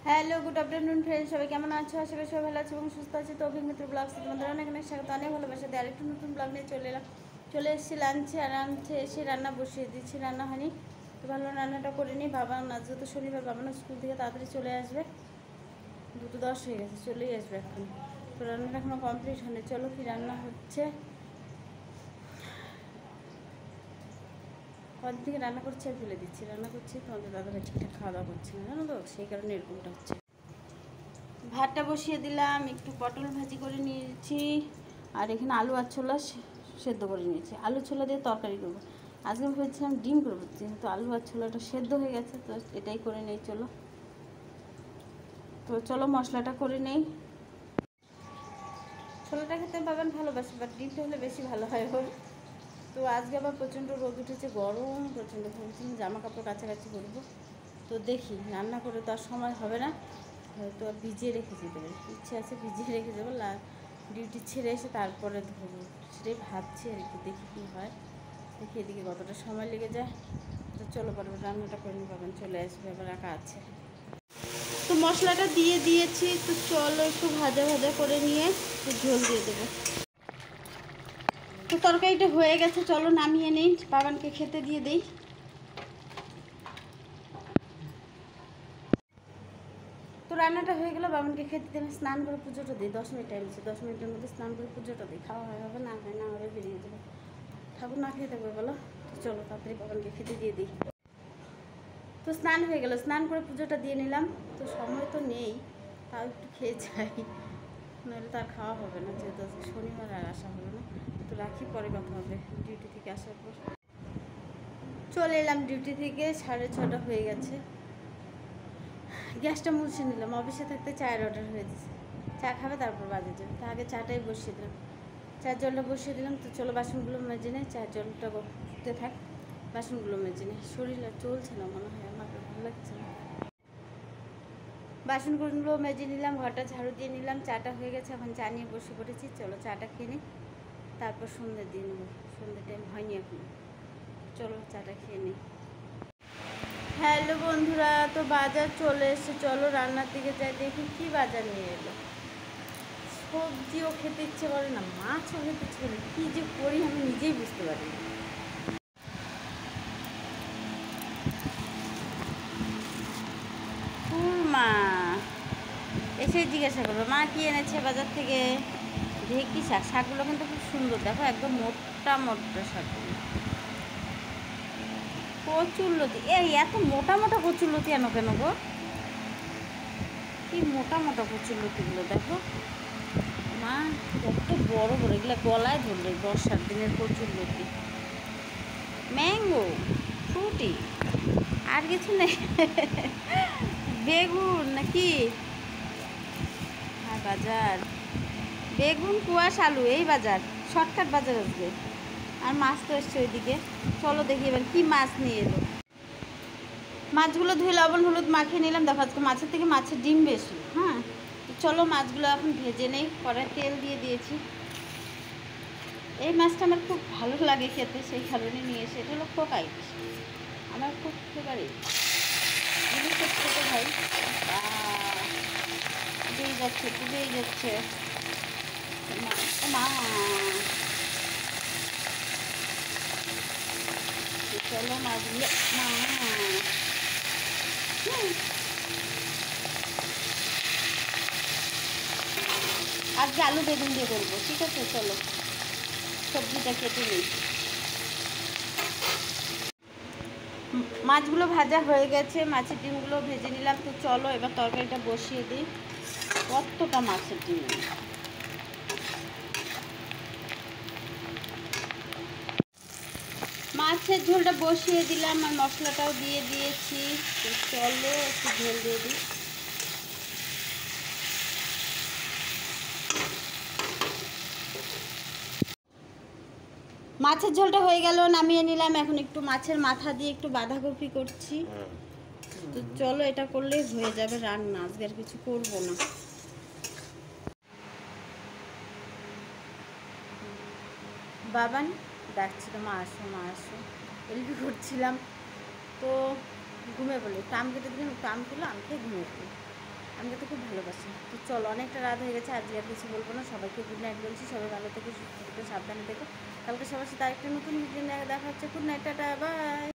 Hello good afternoon friends, সবাই কেমন আছো? আশা করি সবাই ভালো আছে এবং সুস্থ আছে। তো অভিমিত্র ব্লগস তোমাদের অনেক অনেক স্বাগত, অনেক ভালোবাসা দিয়ে আরেকটু নতুন ব্লগ নিয়ে চলে এসেছি লাঞ্চে। আর লাঞ্চে এসে রান্না বসিয়ে দিচ্ছি, রান্না হয়নি তো ভালো রান্নাটা করে নিই। বাবা আজকে তো শনিবার, বাবা না স্কুল থেকে তাড়াতাড়ি চলে আসবে, 2:10 হয়ে গেছে, চলেই আসবে এখন। তো রান্নাটা এখনও কমপ্লিট হয়নি। চলো কি রান্না হচ্ছে, কদিন থেকে রান্না করছি আর ফেলে দিচ্ছি, রান্না করছি। তোমাদের দাদাভাই ঠিকঠাক খাওয়া দাওয়া করছে না, জানো তো, সেই কারণে এরকমটা হচ্ছে। ভাতটা বসিয়ে দিলাম, একটু পটল ভাজি করে নিয়েছি, আর এখানে আলু আর ছোলা সেদ্ধ করে নিয়েছি। আলু ছোলা দিয়ে তরকারি করবো। আজকে ভেবেছিলাম ডিম করবো, যেহেতু আলু আর ছোলাটা সেদ্ধ হয়ে গেছে তো এটাই করে নেই। চলো মশলাটা করে নেই। ছোলাটা খেতে পাবেন ভালোবাসি, বাট ডিমটা হলে বেশি ভালো হয় ওর। তো আজকে আবার প্রচণ্ড রোদ উঠেছে, গরম প্রচণ্ড, ভেবেছিলাম জামা কাপড় কাছাকাছি করবো। তো দেখি রান্না করে তো আর সময় হবে না, হয়তো ভিজিয়ে রেখে যেতে পারি, ইচ্ছে আছে ভিজিয়ে রেখে যাবো, ডিউটি ছেড়ে এসে তারপরে ধরবো, সেটাই ভাবছি আর কি। দেখি কী হয়, দেখি এদিকে কতটা সময় লেগে যায়। তো চলো পরে রান্নাটা করে নিয়ে পাবেন চলে আসবে, এবার রাখা আছে। তো মশলাটা দিয়ে দিয়েছি, তো চলো একটু ভাজা ভাজা করে নিয়ে একটু ঝোল দিয়ে দেবো। তো তরকারিটা হয়ে গেছে, চলো নামিয়ে নিই, বাবানকে খেতে দিয়ে দিই। তো রান্নাটা হয়ে গেলো, বাবানকে খেতে দিলাম, স্নান করে পুজোটা দিই। 10 মিনিট টাইম আছে, 10 মিনিটের মধ্যে স্নান করে পুজোটা দিই। খাওয়া হবে না হয় না হবে, বেরিয়ে যাবে, ঠাকুর না খেয়ে থাকবে বলো। তো চলো তাড়াতাড়ি বাবানকে খেতে দিয়ে দিই। তো স্নান হয়ে গেল, স্নান করে পুজোটা দিয়ে নিলাম। তো সময় তো নেই, তাও একটু খেয়ে যাই, নাহলে তো আর খাওয়া হবে না, যেহেতু আজকে শনিবার আর আসা হবে না। তো রাখি, পরে কথা হবে। ডিউটি থেকে আসার পর চলে এলাম, ডিউটি থেকে 6:30 হয়ে গেছে। গ্যাসটা মুছে নিলাম, অফিসে থাকতে চায়ের অর্ডার হয়ে গেছে, চা খাবে তারপর বাজে যাবে, তা আগে চাটাই বসিয়ে দিলাম, চায়ের জলটা বসিয়ে দিলাম। তো চলো বাসনগুলো মেজে নেই, চায়ের জলটা ফুটতে থাক, বাসনগুলো মেজে নেই। শরীর আর চলছে না মনে হয়, আমার ভালো লাগছে না। বাসনগুলো মেজে নিলাম, ঘরটা ঝাড়ু দিয়ে নিলাম, চাটা হয়ে গেছে, এখন চা নিয়ে বসে পড়েছি। চলো চাটা খেয়ে নিই, তারপর সন্ধ্যে দিয়ে নেবো, সন্ধ্যে টাইম হয়নি এখন। চলো চাটা খেয়ে নিই। হ্যালো বন্ধুরা, তো বাজার চলে এসে, চলো রান্নার দিকে যাই, দেখি কি বাজার নিয়ে এলো। সবজিও খেতে ইচ্ছে করে না, মাছও খেতে ইচ্ছে করে, কী যে করি আমি নিজেই বুঝতে পারি না। মা এসে জিজ্ঞাসা করবো মা কি এনেছে বাজার থেকে। ঢেঁকি শাক, শাকগুলো কিন্তু খুব সুন্দর, দেখো একদম মোটা মোটা শাকগুলো। কচুরলতি, এই এত মোটা মোটা কচুরলতি আনো কেন গো? কি মোটা মোটা কচুরলতিগুলো দেখো মা, কত বড় বড়, এগুলো গলায় ধরলে, বর্ষার দিনের কচুরলতি। ম্যাঙ্গো, ফ্রুটি, আর কিছু নেই? বেগুন নাকি? হ্যাঁ বাজার, বেগুন, কুয়াশ, আলু, এই বাজার, শর্টকাট বাজার আসবে। আর মাছ তো এসছে ওইদিকে। চলো দেখি এবার কি মাছ নিয়ে এলো। মাছগুলো ধুয়ে লবণ হলুদ মাখিয়ে নিলাম। দেখো আজকে মাছের থেকে মাছের ডিম বেশি। হ্যাঁ চলো মাছগুলো এখন ভেজে নেই, কড়াই তেল দিয়ে দিয়েছি। এই মাছটা আমার খুব ভালো লাগে খেতে, সেই কারণে নিয়ে এসে। এটা হলো কোকাই, আমার খুব ফেভারিট। ইলিশের ছোটো ভাই, ডুবেই যাচ্ছে মা। চলো মাছগুলো মা, আজকে আলু বেগুন দিয়ে করবো, ঠিক আছে? চলো সবজিটা কেটে নিই। মাছগুলো ভাজা হয়ে গেছে, মাছের ডিমগুলো ভেজে নিলাম। তো চলো এবার তরকারিটা বসিয়ে দিই। কতটা মাছের ডিম, মাছের ঝোলটা বসিয়ে দিলাম আর মশলাটাও দিয়ে দিয়েছি। তো চলো একটু ঝোল দিয়ে দিই। মাছের ঝোলটা হয়ে গেল, নামিয়ে নিলাম। এখন একটু মাছের মাথা দিয়ে একটু বাঁধাকপি করছি। তো চলো এটা করলেই হয়ে যাবে রান্না, আজকে আর কিছু করবো না। বাবান ডাকছিল মা আসো মা আসো, এলবি করছিলাম তো ঘুমিয়ে পড়লো, একটু আম কেটে দিলাম, একটু আম খেলো, আম খেয়ে ঘুমিয়ে পড়লো। আমাকে তো খুব ভালোবাসে। তো চলো, অনেকটা রাত হয়ে গেছে, আজকে আর কিছু বলবো না, সবাইকে গুড নাইট বলছি। সবাই ভালো থেকো, সুস্থ থেকো, সাবধানে থেকো। কালকে সবার সাথে আরেকটা নতুন ভিডিও নিয়ে দেখা হচ্ছে। Good night, tata, by.